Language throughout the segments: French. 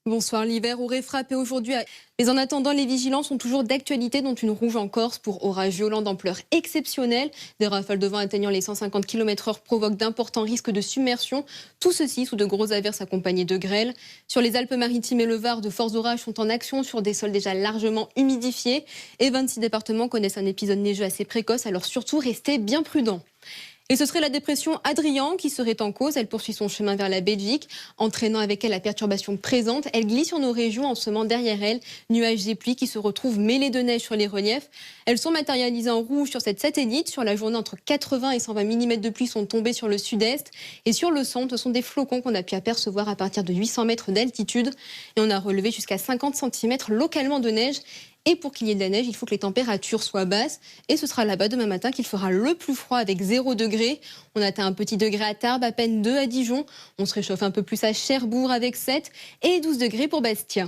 Bonsoir, l'hiver aurait frappé aujourd'hui. Mais en attendant, les vigilances sont toujours d'actualité, dont une rouge en Corse pour orages violents d'ampleur exceptionnelle. Des rafales de vent atteignant les 150 km/h provoquent d'importants risques de submersion. Tout ceci sous de grosses averses accompagnées de grêle. Sur les Alpes-Maritimes et le Var, de forts orages sont en action sur des sols déjà largement humidifiés. Et 26 départements connaissent un épisode neigeux assez précoce, alors surtout restez bien prudents. Et ce serait la dépression Adrian qui serait en cause. Elle poursuit son chemin vers la Belgique, entraînant avec elle la perturbation présente. Elle glisse sur nos régions en semant derrière elle nuages et pluies qui se retrouvent mêlés de neige sur les reliefs. Elles sont matérialisées en rouge sur cette satellite. Sur la journée, entre 80 et 120 mm de pluie sont tombés sur le sud-est. Et sur le centre, ce sont des flocons qu'on a pu apercevoir à partir de 800 mètres d'altitude. Et on a relevé jusqu'à 50 cm localement de neige. Et pour qu'il y ait de la neige, il faut que les températures soient basses. Et ce sera là-bas demain matin qu'il fera le plus froid avec 0 degré. On atteint un petit degré à Tarbes, à peine 2 à Dijon. On se réchauffe un peu plus à Cherbourg avec 7 et 12 degrés pour Bastia.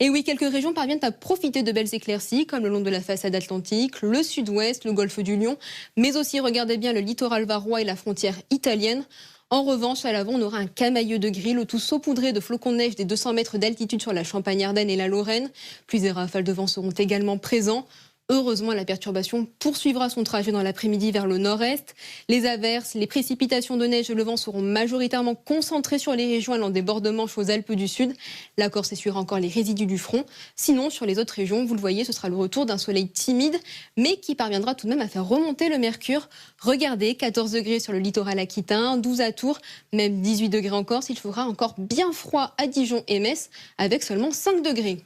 Et oui, quelques régions parviennent à profiter de belles éclaircies, comme le long de la façade atlantique, le sud-ouest, le golfe du Lion, mais aussi, regardez bien, le littoral varois et la frontière italienne. En revanche, à l'avant, on aura un camailleux de gris, le tout saupoudré de flocons de neige des 200 mètres d'altitude sur la Champagne-Ardenne et la Lorraine. Pluies et rafales de vent seront également présents. Heureusement, la perturbation poursuivra son trajet dans l'après-midi vers le nord-est. Les averses, les précipitations de neige et le vent seront majoritairement concentrés sur les régions allant des bords de Manche aux Alpes du Sud. La Corse essuiera encore les résidus du front. Sinon, sur les autres régions, vous le voyez, ce sera le retour d'un soleil timide, mais qui parviendra tout de même à faire remonter le mercure. Regardez, 14 degrés sur le littoral aquitain, 12 à Tours, même 18 degrés en Corse. Il fera encore bien froid à Dijon et Metz, avec seulement 5 degrés.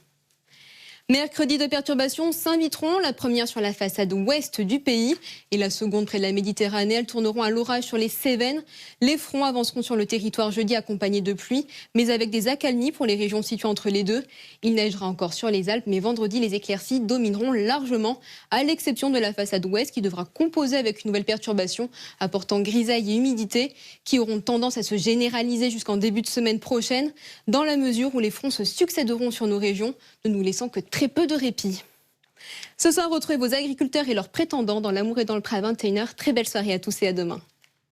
Mercredi, deux perturbations s'inviteront. La première sur la façade ouest du pays et la seconde près de la Méditerranée. Elles tourneront à l'orage sur les Cévennes. Les fronts avanceront sur le territoire jeudi accompagnés de pluie, mais avec des accalmies pour les régions situées entre les deux. Il neigera encore sur les Alpes, mais vendredi, les éclaircies domineront largement, à l'exception de la façade ouest qui devra composer avec une nouvelle perturbation apportant grisaille et humidité qui auront tendance à se généraliser jusqu'en début de semaine prochaine, dans la mesure où les fronts se succéderont sur nos régions, ne nous laissant que très peu de répit. Ce soir, retrouvez vos agriculteurs et leurs prétendants dans L'amour est dans le pré à 21 h. Très belle soirée à tous et à demain.